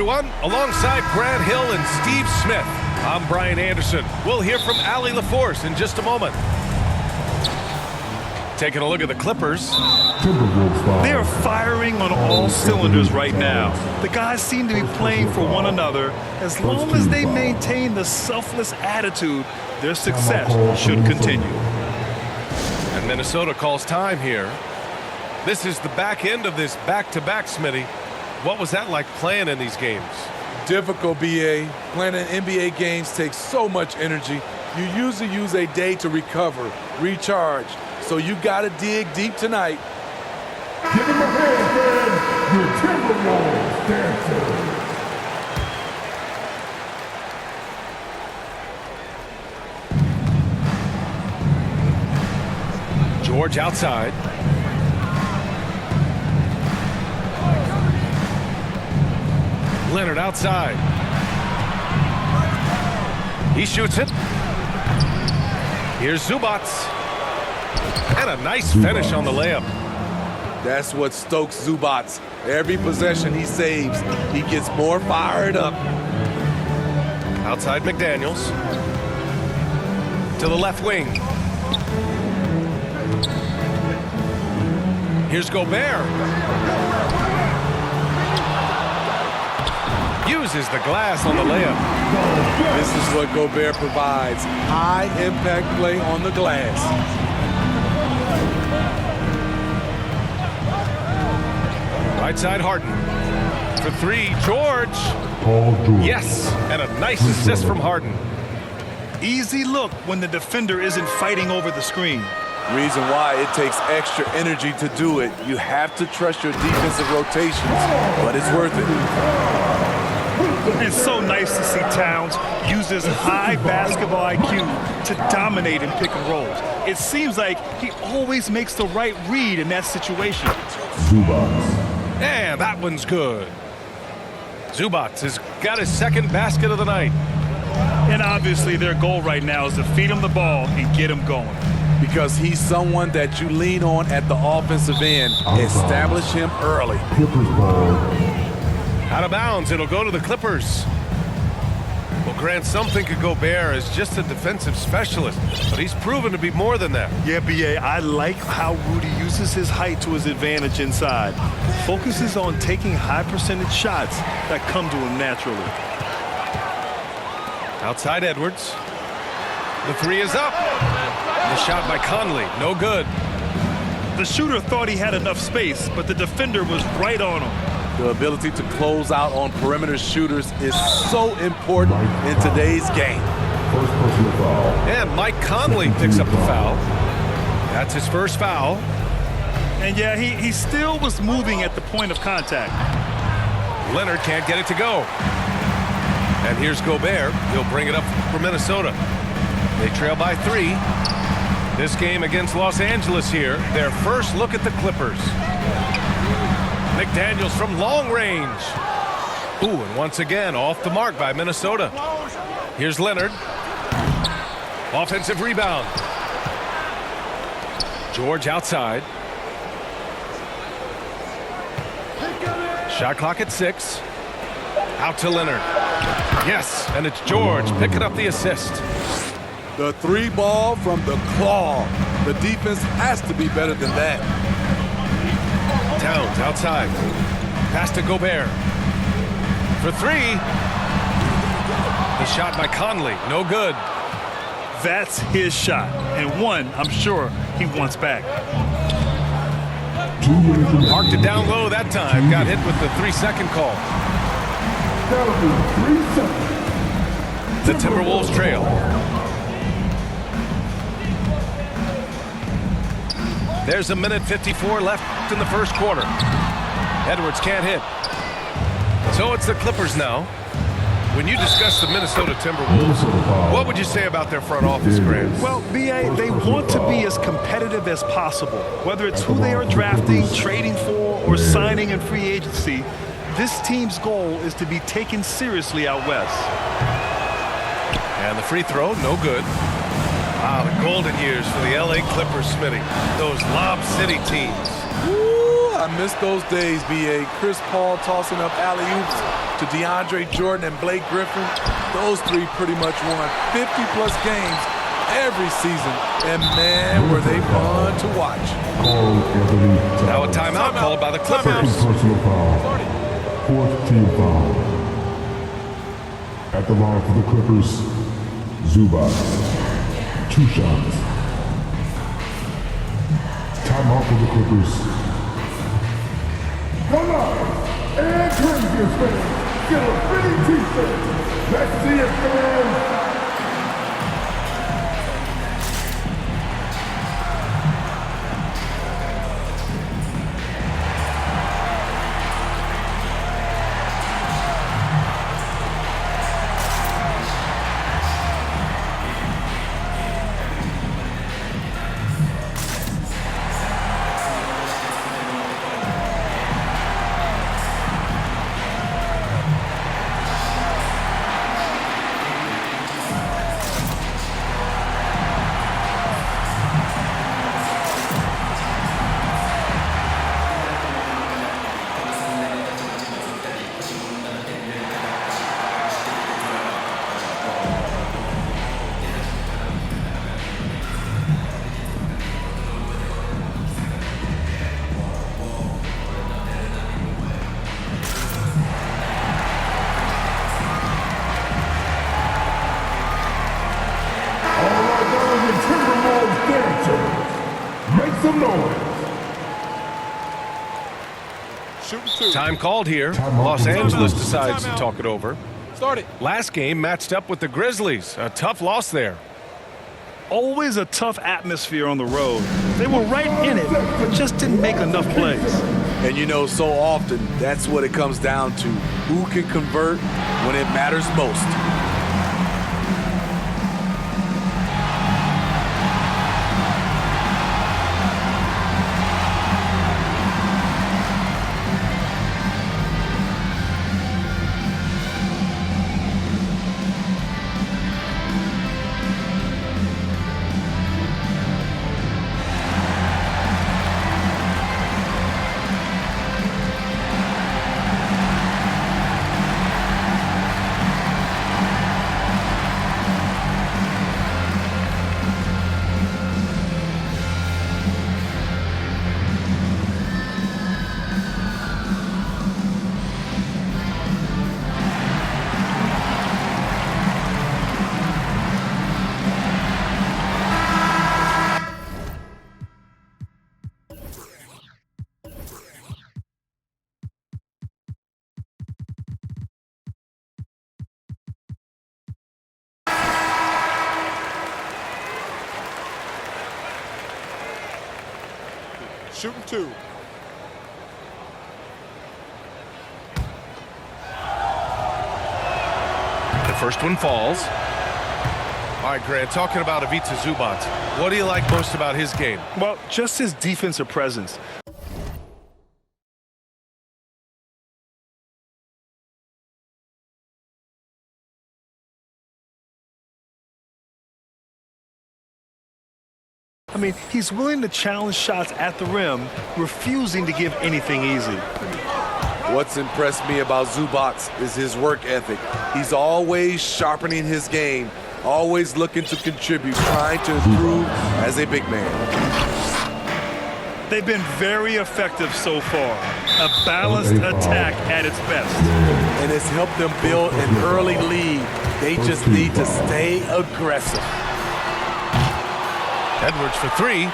everyone. Alongside Grant Hill and Steve Smith, I'm Brian Anderson. We'll hear from Allie LaForce in just a moment. Taking a look at the Clippers. They are firing on all cylinders right now. The guys seem to be playing for one another. As long as they maintain the selfless attitude, their success should continue. And Minnesota calls time here. This is the back end of this back-to-back, Smitty. What was that like playing in these games? Difficult, B.A. Playing in NBA games takes so much energy. You usually use a day to recover, recharge. So you got to dig deep tonight. Give him a hand, man. Your Timberwolves dancer. George outside. Leonard outside. He shoots it. Here's Zubac. And a nice finish on the layup. That's what stokes Zubac. Every possession he saves, he gets more fired up. Outside McDaniels. To the left wing. Here's Gobert. Uses the glass on the layup. This is what Gobert provides. High-impact play on the glass. Right side Harden. For three, George. Yes, and a nice assist from Harden. Easy look when the defender isn't fighting over the screen. Reason why it takes extra energy to do it. You have to trust your defensive rotations, but it's worth it. It's so nice to see Towns use his high basketball IQ to dominate in pick and rolls. It seems like he always makes the right read in that situation. Zubac. And that one's good. Zubac has got his second basket of the night. And obviously their goal right now is to feed him the ball and get him going. Because he's someone that you lean on at the offensive end. Establish him early. Clippers ball. Out of bounds, it'll go to the Clippers. Well, Grant, some think of Gobert as just a defensive specialist, but he's proven to be more than that. Yeah, B.A., I like how Rudy uses his height to his advantage inside. Focuses on taking high percentage shots that come to him naturally. Outside Edwards. The three is up. The shot by Conley, no good. The shooter thought he had enough space, but the defender was right on him. The ability to close out on perimeter shooters is so important in today's game. First personal foul. And Mike Conley picks up the foul. That's his first foul. And yeah, he still was moving at the point of contact. Leonard can't get it to go. And here's Gobert. He'll bring it up for Minnesota. They trail by 3. This game against Los Angeles here, their first look at the Clippers. McDaniels from long range. Ooh, and once again, off the mark by Minnesota. Here's Leonard. Offensive rebound. George outside. Shot clock at 6. Out to Leonard. Yes, and it's George picking up the assist. The 3 ball from the claw. The defense has to be better than that. Towns outside. Pass to Gobert. For 3. The shot by Conley. No good. That's his shot. And one, I'm sure, he wants back. Marked it down low that time. Got hit with the 3-second call. The Timberwolves trail. There's a minute 54 left in the first quarter. Edwards can't hit. So it's the Clippers now. When you discuss the Minnesota Timberwolves, what would you say about their front office, Grant? Well, B.A., they want to be as competitive as possible. Whether it's who they are drafting, trading for, or signing in free agency, this team's goal is to be taken seriously out west. And the free throw, no good. The golden years for the L.A. Clippers, Smitty. Those Lob City teams. Ooh, I miss those days, B.A. Chris Paul tossing up alley-oops to DeAndre Jordan and Blake Griffin. Those three pretty much won 50-plus games every season. And, man, were they fun to watch. Now a timeout called by the Clippers. Personal foul. Fourth team foul. At the line for the Clippers, Zubac. 2 shots. Timeout for the Clippers. Come on! And Corinthians fans, get a fitting t-shirt. Let's see it, fans! Time called here. Los Angeles decides to talk it over. Start it. Last game matched up with the Grizzlies. A tough loss there. Always a tough atmosphere on the road. They were right in it, but just didn't make enough plays. And you know, so often, that's what it comes down to. Who can convert when it matters most? Shooting 2. The first one falls. All right, Grant, talking about Ivica Zubac, what do you like most about his game? Well, just his defensive presence. I mean, he's willing to challenge shots at the rim, refusing to give anything easy. What's impressed me about Zubac is his work ethic. He's always sharpening his game, always looking to contribute, trying to improve as a big man. They've been very effective so far. A balanced attack at its best. And it's helped them build an early lead. They just need to stay aggressive. Edwards for 3.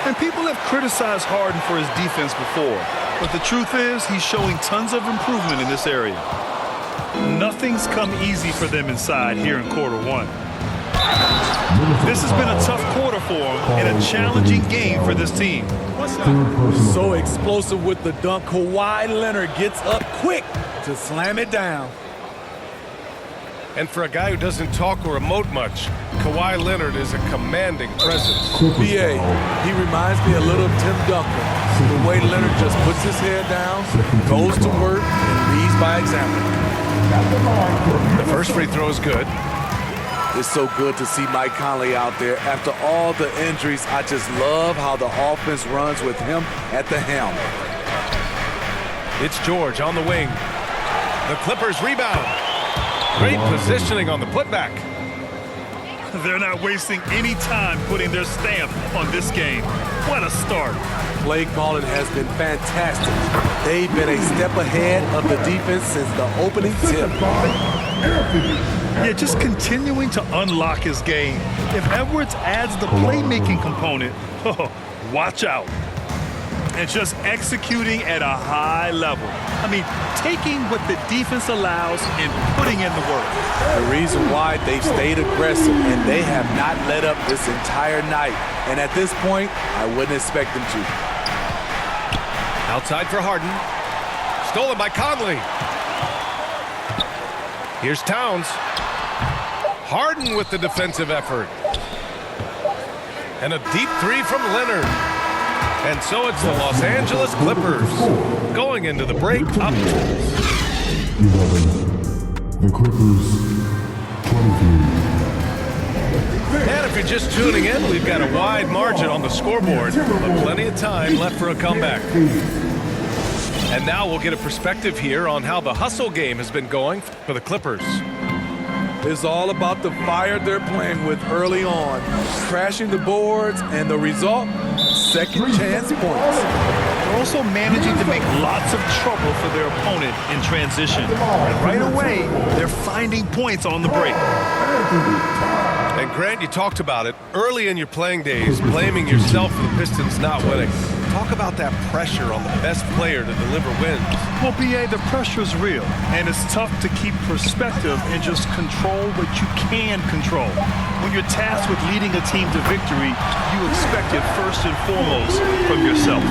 And people have criticized Harden for his defense before, but the truth is he's showing tons of improvement in this area. Nothing's come easy for them inside here in quarter 1. This has been a tough quarter for him and a challenging game for this team. So explosive with the dunk, Kawhi Leonard gets up quick to slam it down. And for a guy who doesn't talk or emote much, Kawhi Leonard is a commanding presence. B.A., he reminds me a little of Tim Duncan. The way Leonard just puts his head down, goes to work, and leads by example. The first free throw is good. It's so good to see Mike Conley out there. After all the injuries, I just love how the offense runs with him at the helm. It's George on the wing. The Clippers rebound. Great positioning on the putback. They're not wasting any time putting their stamp on this game. What a start. Play calling has been fantastic. They've been a step ahead of the defense since the opening tip. Yeah, just continuing to unlock his game. If Edwards adds the playmaking component, watch out. And just executing at a high level. I mean, taking what the defense allows and putting in the work. The reason why they've stayed aggressive and they have not let up this entire night. And at this point, I wouldn't expect them to. Outside for Harden. Stolen by Conley. Here's Towns. Harden with the defensive effort. And a deep three from Leonard. And so it's the Los Angeles Clippers going into the break up. 11. The Clippers, 23. And if you're just tuning in, we've got a wide margin on the scoreboard, but plenty of time left for a comeback. And now we'll get a perspective here on how the hustle game has been going for the Clippers. It's all about the fire they're playing with early on, crashing the boards, and the result, second chance points. They're also managing to make lots of trouble for their opponent in transition. And right away, they're finding points on the break. And Grant, you talked about it early in your playing days, blaming yourself for the Pistons not winning. Talk about that pressure on the best player to deliver wins. Well, B.A., the pressure's real, and it's tough to keep perspective and just control what you can control. When you're tasked with leading a team to victory, you expect it first and foremost from yourself.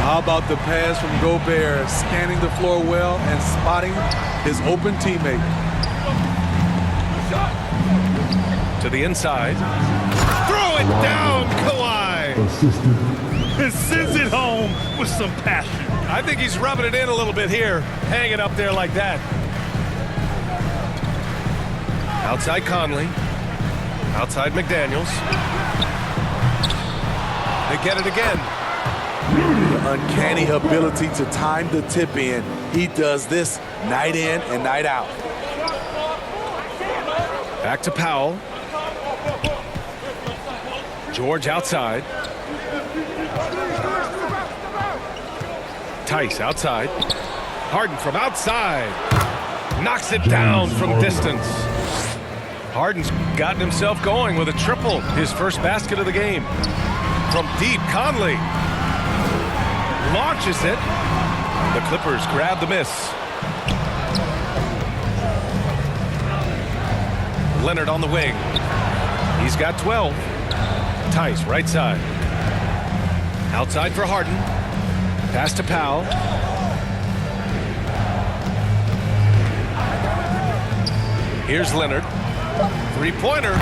How about the pass from Gobert, scanning the floor well and spotting his open teammate. To the inside. Throw it down, Kawhi! And sends it home with some passion. I think he's rubbing it in a little bit here, hanging up there like that. Outside Conley. Outside McDaniels. They get it again. The uncanny ability to time the tip in. He does this night in and night out. Back to Powell. George outside. Tice outside. Harden from outside. Knocks it down from distance. Harden's gotten himself going with a triple. His first basket of the game. From deep, Conley. Launches it. The Clippers grab the miss. Leonard on the wing. He's got 12. Tice right side. Outside for Harden. Pass to Powell. Here's Leonard. Three-pointer.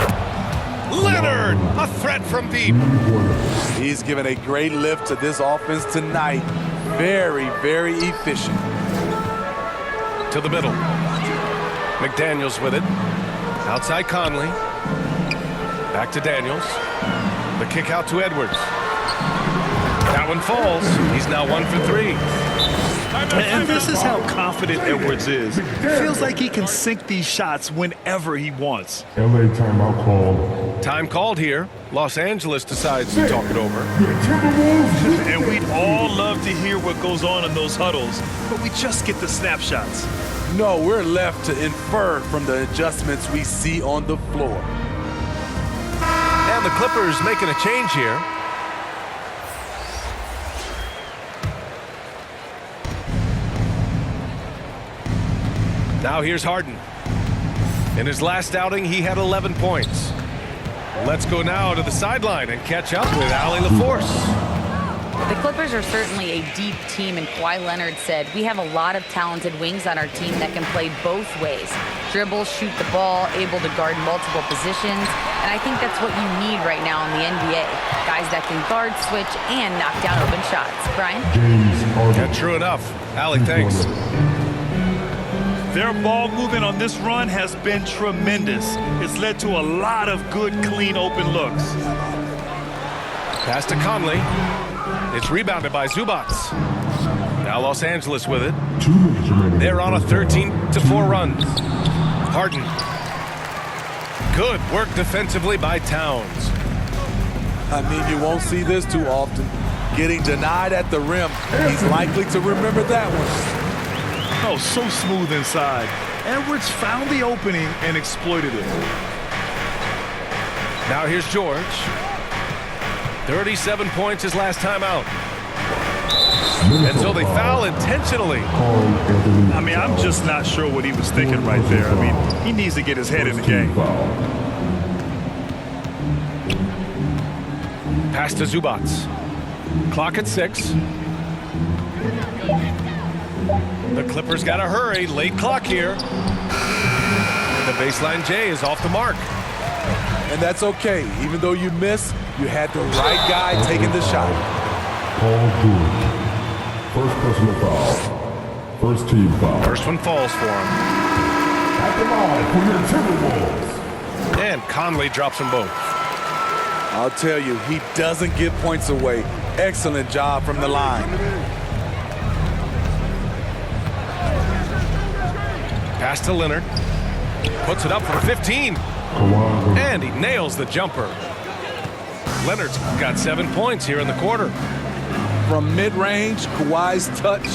Leonard! A threat from deep. He's given a great lift to this offense tonight. Very, very efficient. To the middle. McDaniels with it. Outside Conley. Back to Daniels. The kick out to Edwards. That one falls. He's now 1 for 3. And this is how confident Edwards is. Feels like he can sink these shots whenever he wants. LA timeout called. Time called here. Los Angeles decides to talk it over. And we'd all love to hear what goes on in those huddles, but we just get the snapshots. No, we're left to infer from the adjustments we see on the floor. And the Clippers making a change here. Now here's Harden. In his last outing, he had 11 points. Let's go now to the sideline and catch up with Allie LaForce. The Clippers are certainly a deep team, and Kawhi Leonard said, we have a lot of talented wings on our team that can play both ways. Dribble, shoot the ball, able to guard multiple positions, and I think that's what you need right now in the NBA. Guys that can guard, switch, and knock down open shots. Brian? Yeah, true enough. Allie, thanks. Their ball movement on this run has been tremendous. It's led to a lot of good, clean, open looks. Pass to Conley. It's rebounded by Zubats. Now Los Angeles with it. They're on a 13-4 run. Harden. Good work defensively by Towns. I mean, you won't see this too often. Getting denied at the rim. He's likely to remember that one. Oh, so smooth inside. Edwards found the opening and exploited it. Now here's George. 37 points his last time out. And so they foul intentionally. I mean, I'm just not sure what he was thinking right there. I mean, he needs to get his head in the game. Pass to Zubats. Clock at 6. The Clippers got to hurry. Late clock here. The baseline J is off the mark. And that's okay. Even though you miss, you had the right guy taking the shot. Paul George. First personal foul. First team foul. First one falls for him. At the line for your Timberwolves. And Conley drops them both. I'll tell you, he doesn't give points away. Excellent job from the line. Pass to Leonard. Puts it up from 15. And he nails the jumper. Leonard's got 7 points here in the quarter. From mid-range, Kawhi's touch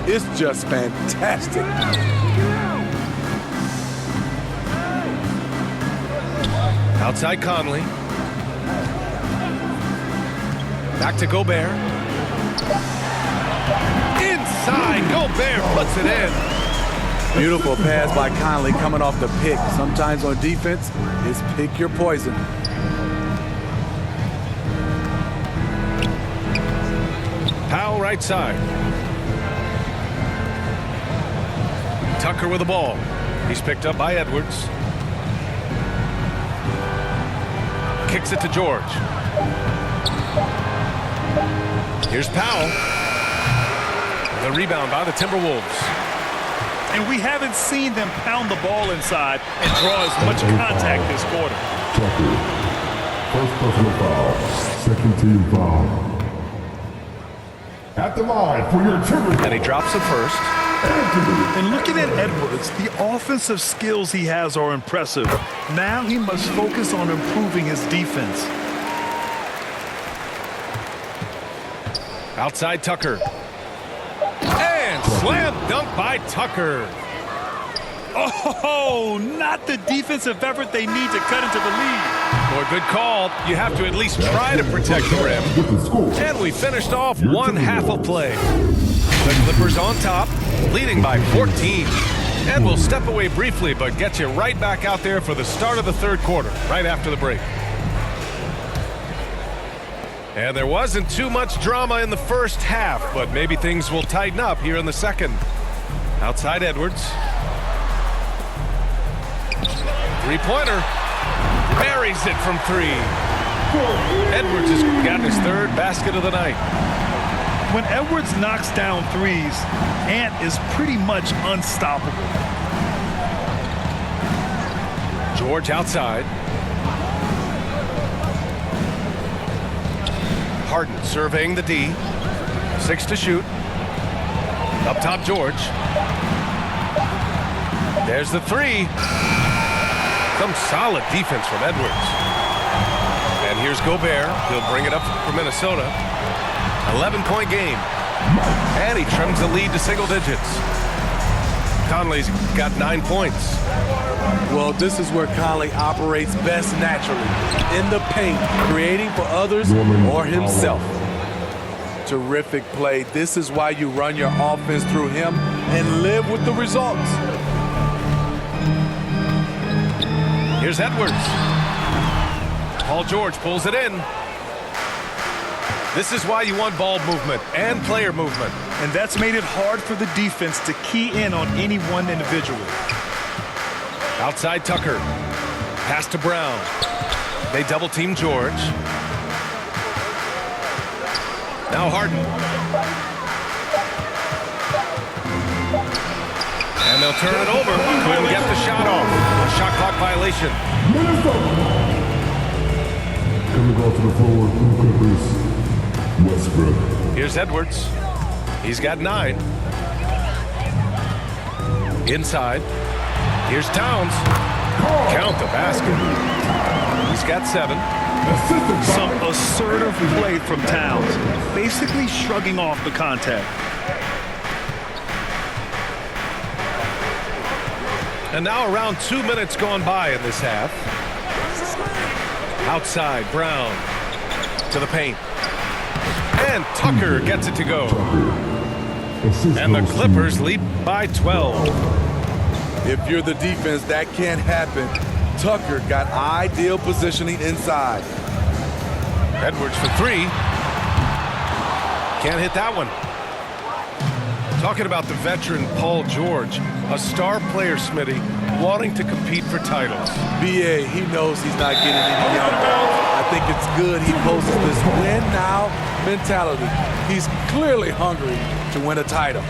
is just fantastic. Outside Conley. Back to Gobert. Inside, Gobert puts it in. Beautiful pass by Conley coming off the pick. Sometimes on defense, it's pick your poison. Powell right side. Tucker with the ball. He's picked up by Edwards. Kicks it to George. Here's Powell. The rebound by the Timberwolves. And we haven't seen them pound the ball inside and draw as much contact this quarter. Tucker. First personal foul. Second team foul. At the line for your Timberwolves. And he drops it first. And looking at Edwards, the offensive skills he has are impressive. Now he must focus on improving his defense. Outside Tucker. And slam dunk by Tucker. Oh, not the defensive effort they need to cut into the lead. Boy, good call. You have to at least try to protect the rim. And we finished off one half of play. The Clippers on top, leading by 14. And we'll step away briefly, but get you right back out there for the start of the third quarter, right after the break. And there wasn't too much drama in the first half, but maybe things will tighten up here in the second. Outside Edwards. Three-pointer. Buries it from 3. Edwards has got his third basket of the night. When Edwards knocks down threes, Ant is pretty much unstoppable. George outside. Harden surveying the D. 6 to shoot. Up top, George. There's the 3. Some solid defense from Edwards. And here's Gobert. He'll bring it up for Minnesota. 11-point game. And he trims the lead to single digits. Conley's got 9 points. Well, this is where Conley operates best naturally. In the paint, creating for others or himself. Terrific play. This is why you run your offense through him and live with the results. Here's Edwards. Paul George pulls it in. This is why you want ball movement and player movement. And that's made it hard for the defense to key in on any one individual. Outside Tucker. Pass to Brown. They double team George. Now Harden. And they'll turn it over. Couldn't get the shot off. A shot clock violation. Coming off to the floor, Blue Clippers, Westbrook. Here's Edwards. He's got 9. Inside. Here's Towns. Count the basket. He's got 7. Some assertive play from Towns, basically shrugging off the contact. And now around 2 minutes gone by in this half. Outside, Brown to the paint. And Tucker gets it to go. And the Clippers lead by 12. If you're the defense, that can't happen. Tucker got ideal positioning inside. Edwards for 3. Can't hit that one. Talking about the veteran Paul George, a star player, Smitty, wanting to compete for titles. BA, he knows he's not getting any younger. I think it's good he posts this win now mentality. He's clearly hungry to win a title.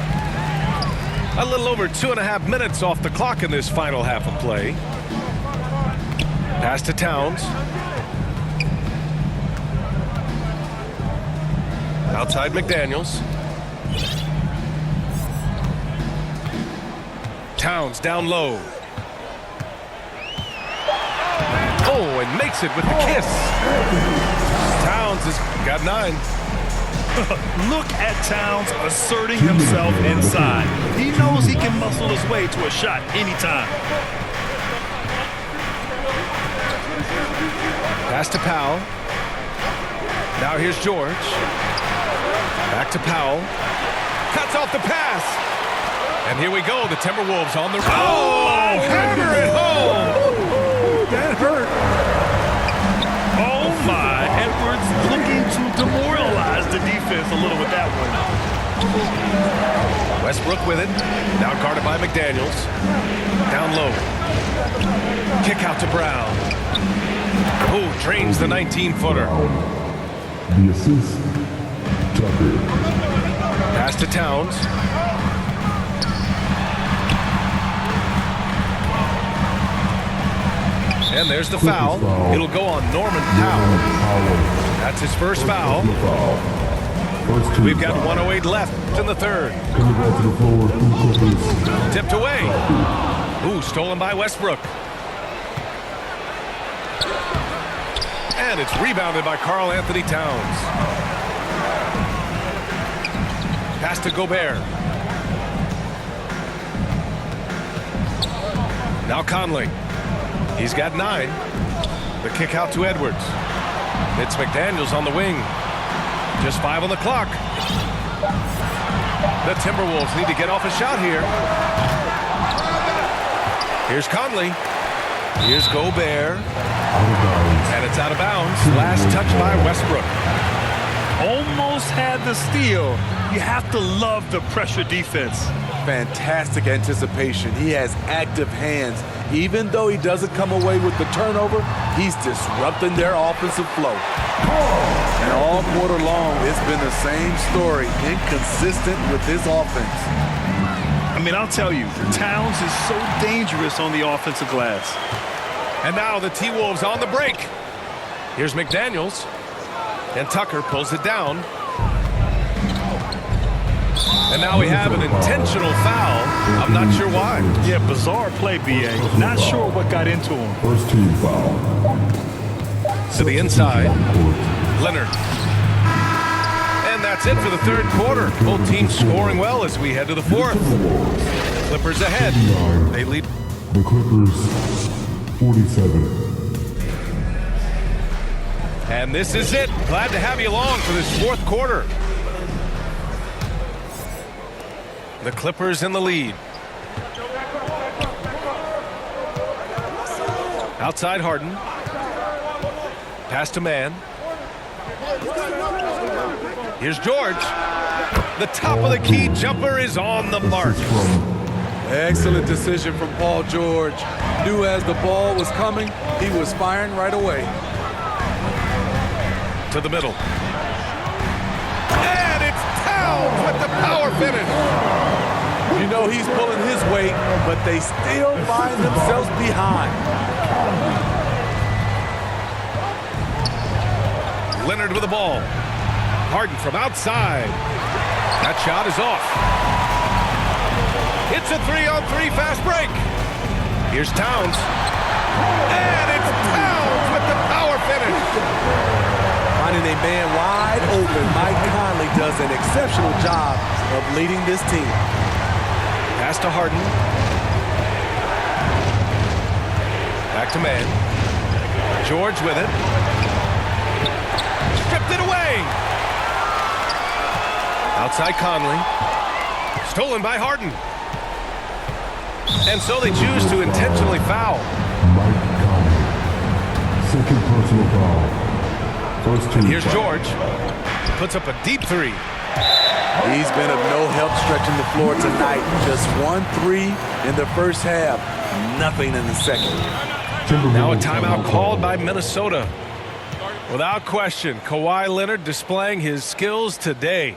A little over 2.5 minutes off the clock in this final half of play. Pass to Towns. Outside McDaniels. Towns down low. Oh, and makes it with the kiss. Towns has got 9. Look at Towns asserting himself inside. He knows he can muscle his way to a shot anytime. Pass to Powell. Now here's George. Back to Powell. Cuts off the pass. And here we go. The Timberwolves on the... Oh, hammer it home. That hurt. Oh, my. Edwards looking to demoralize the defense a little with that one. Westbrook with it. Now guarded by McDaniels. Down low. Kick out to Brown. Oh, drains the 19-footer. The assist, Tucker. Pass to Towns. And there's the foul. It'll go on Norman Powell. That's his first foul. We've got 1:08 left in the third. Tipped away. Ooh, stolen by Westbrook. And it's rebounded by Karl Anthony Towns. Pass to Gobert. Now Conley. He's got 9. The kick out to Edwards. It's McDaniels on the wing. Just 5 on the clock. The Timberwolves need to get off a shot here. Here's Conley. Here's Gobert. And it's out of bounds. Last touch by Westbrook. Almost had the steal. You have to love the pressure defense. Fantastic anticipation. He has active hands. Even though he doesn't come away with the turnover, he's disrupting their offensive flow. And all quarter long, it's been the same story. Inconsistent with his offense. I mean, I'll tell you, Towns is so dangerous on the offensive glass. And now the T-Wolves on the break. Here's McDaniels. And Tucker pulls it down. And now we have an intentional foul. I'm not sure why. Yeah, bizarre play, BA. Not sure what got into him. First team foul. To the inside. Leonard. And that's it for the third quarter. Both teams scoring well as we head to the fourth. Clippers ahead. They lead. The Clippers, 47. And this is it. Glad to have you along for this fourth quarter. The Clippers in the lead. Outside Harden. Pass to Man. Here's George. The top of the key jumper is on the mark. Excellent decision from Paul George. Knew as the ball was coming, he was firing right away. To the middle. And it's Towns with the power finish. You know he's pulling his weight, but they still find themselves behind. Leonard with the ball. Harden from outside. That shot is off. It's a 3-on-3 fast break. Here's Towns. And it's Towns with the power finish. Finding a man wide open, Mike Conley does an exceptional job of leading this team. Pass to Harden. Back to man. George with it. Stripped it away. Outside Conley. Stolen by Harden. And so they choose to intentionally foul. Mike Conley. Second personal foul. First team Here's foul. George. Puts up a deep three. He's been of no help stretching the floor tonight. Just 1-3 in the first half. Nothing in the second. Now a timeout called by Minnesota. Without question, Kawhi Leonard displaying his skills today.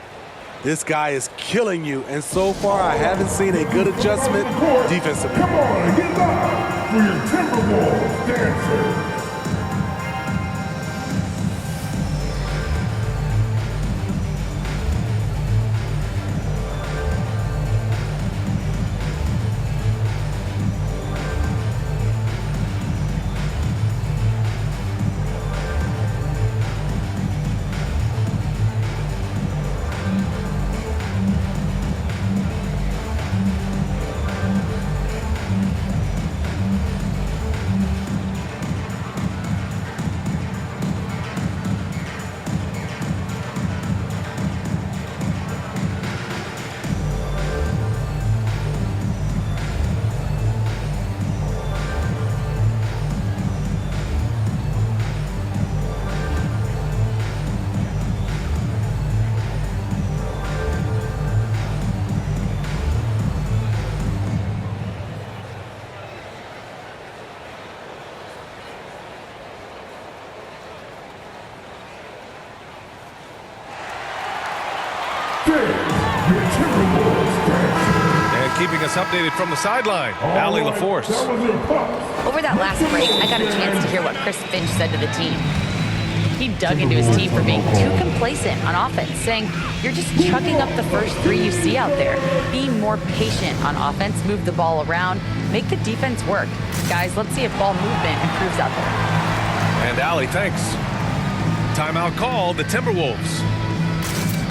This guy is killing you, and so far I haven't seen a good adjustment defensively. Come on and get live for your Timberwolves dancers. And keeping us updated from the sideline, Allie LaForce. Over that last break, I got a chance to hear what Chris Finch said to the team. He dug into his team for being too complacent on offense, saying, you're just chucking up the first three you see out there. Be more patient on offense, move the ball around, make the defense work. Guys, let's see if ball movement improves out there. And Allie, thanks. Timeout called the Timberwolves.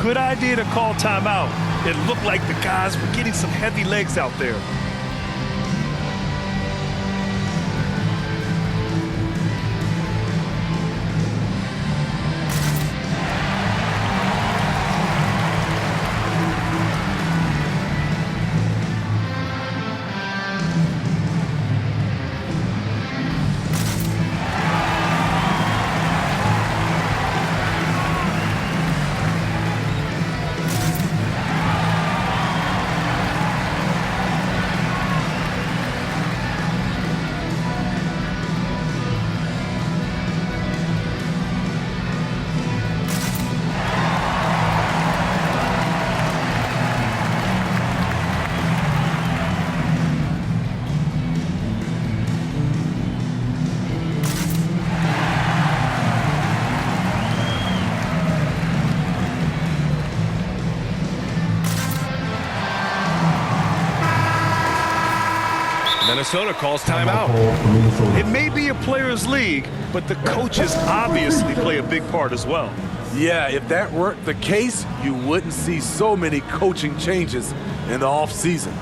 Good idea to call timeout. It looked like the guys were getting some heavy legs out there. Minnesota calls timeout. It may be a players' league, but the coaches obviously play a big part as well. Yeah, if that weren't the case, you wouldn't see so many coaching changes in the offseason.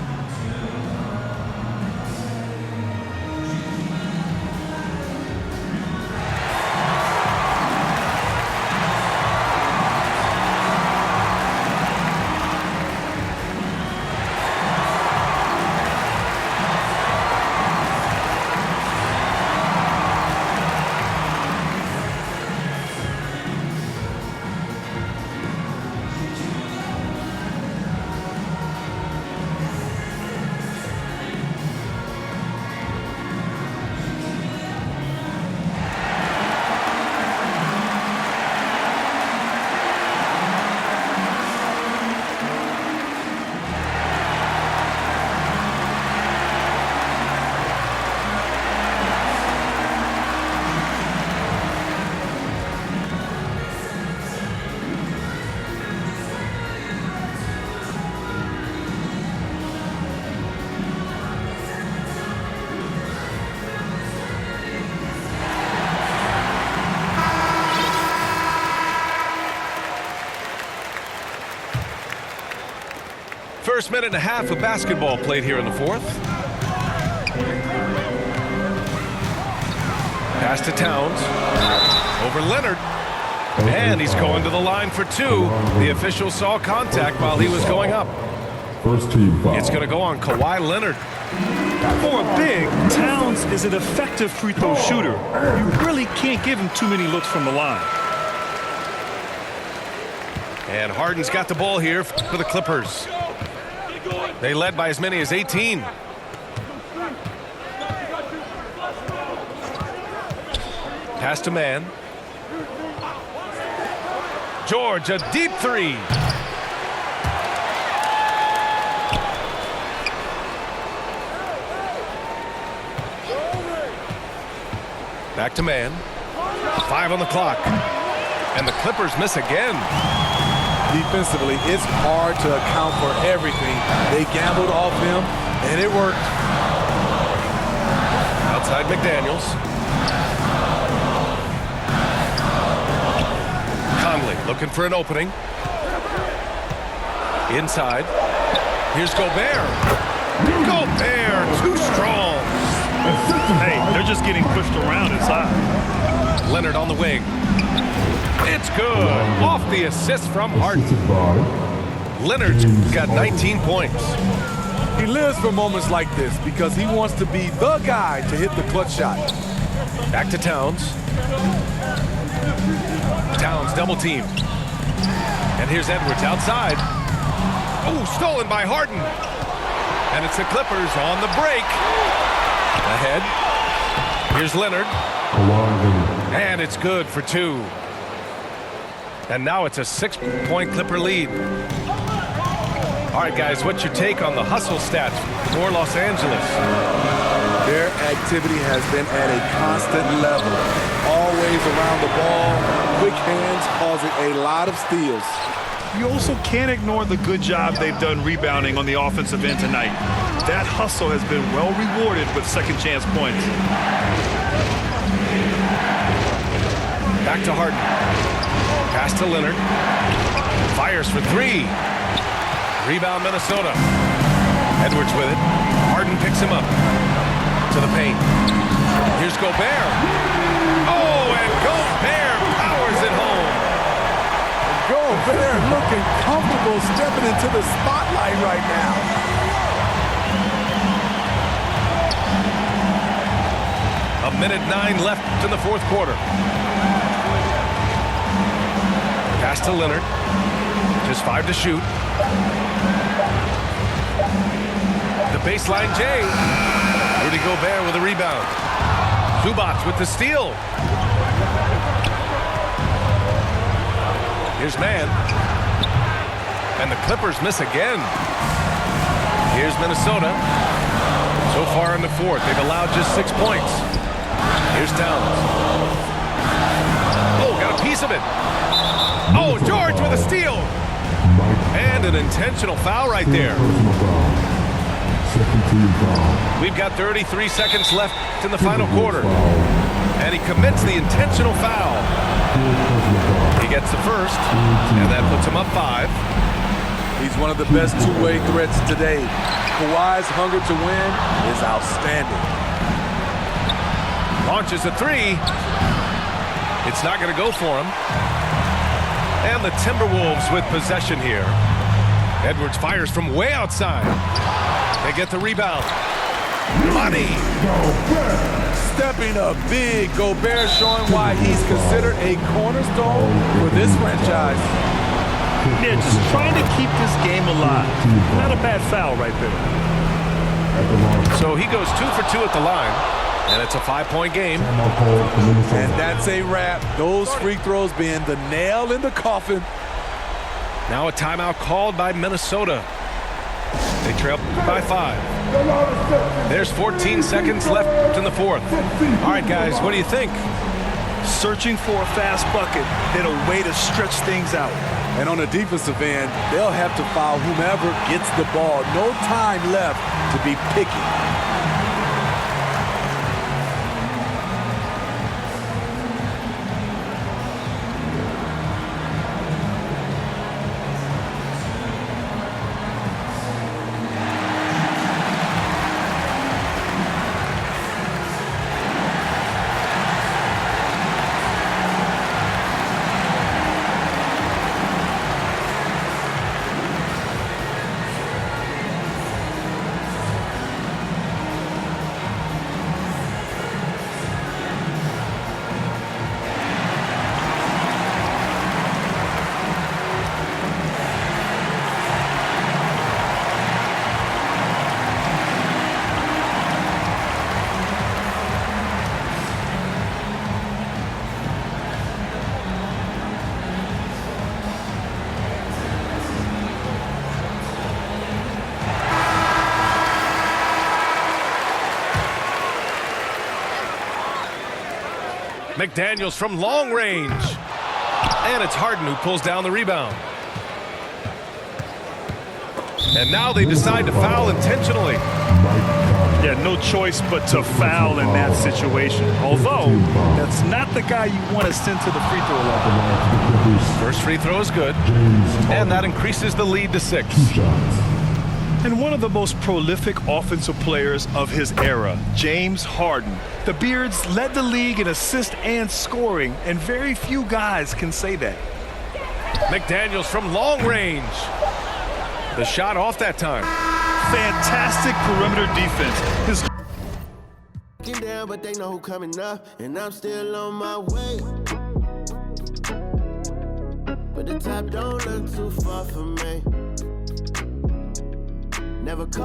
First minute and a half of basketball played here in the fourth. Pass to Towns. Over Leonard. And he's going to the line for two. The official saw contact while he was going up. First team foul. It's going to go on Kawhi Leonard. For a big, Towns is an effective free throw shooter. You really can't give him too many looks from the line. And Harden's got the ball here for the Clippers. They led by as many as 18. Pass to man. George, a deep three. Back to man. 5 on the clock. And the Clippers miss again. Defensively, it's hard to account for everything. They gambled off him, and it worked. Outside McDaniels. Conley looking for an opening. Inside. Here's Gobert. Gobert, too strong. Hey, they're just getting pushed around inside. Leonard on the wing. It's good. Off the assist from Harden. Leonard's got 19 points. He lives for moments like this because he wants to be the guy to hit the clutch shot. Back to Towns. Towns double team. And here's Edwards outside. Oh, stolen by Harden. And it's the Clippers on the break. Ahead. Here's Leonard. And it's good for two. And now it's a 6-point Clipper lead. All right, guys, what's your take on the hustle stats for Los Angeles? Their activity has been at a constant level. Always around the ball. Quick hands causing a lot of steals. You also can't ignore the good job they've done rebounding on the offensive end tonight. That hustle has been well rewarded with second chance points. Back to Harden. Pass to Leonard. Fires for three. Rebound Minnesota. Edwards with it. Harden picks him up. To the paint. Here's Gobert. Oh, and Gobert powers it home. Gobert looking comfortable stepping into the spotlight right now. A minute 9 left in the fourth quarter. Pass to Leonard. Just 5 to shoot. The baseline J. Rudy Gobert with a rebound. Zubac with the steal. Here's man. And the Clippers miss again. Here's Minnesota. So far in the fourth, they've allowed just 6 points. Here's Towns. Oh, got a piece of it. Oh, George with a steal. And an intentional foul right there. We've got 33 seconds left in the final quarter. And he commits the intentional foul. He gets the first, and that puts him up 5. He's one of the best two-way threats today. Kawhi's hunger to win is outstanding. Launches a 3. It's not going to go for him. And the Timberwolves with possession here. Edwards fires from way outside. They get the rebound. Money. Stepping up big, Gobert showing why he's considered a cornerstone for this franchise. They're just trying to keep this game alive. Not a bad foul right there. So he goes 2 for 2 at the line. And it's a 5-point game. And that's a wrap. Those free throws being the nail in the coffin. Now a timeout called by Minnesota. They trail by 5. There's 14 seconds left in the fourth. All right, guys, what do you think? Searching for a fast bucket, then a way to stretch things out. And on the defensive end, they'll have to foul whomever gets the ball. No time left to be picky. McDaniels from long range. And it's Harden who pulls down the rebound. And now they decide to foul intentionally. Yeah, no choice but to foul in that situation. Although, that's not the guy you want to send to the free throw line. First free throw is good. And that increases the lead to 6. And one of the most prolific offensive players of his era, James Harden. The Beards led the league in assists and scoring, and very few guys can say that. McDaniels from long range. The shot off that time. Fantastic perimeter defense. His down, but they know who coming up, and I'm still on my way. But the top don't look too far from me. Never call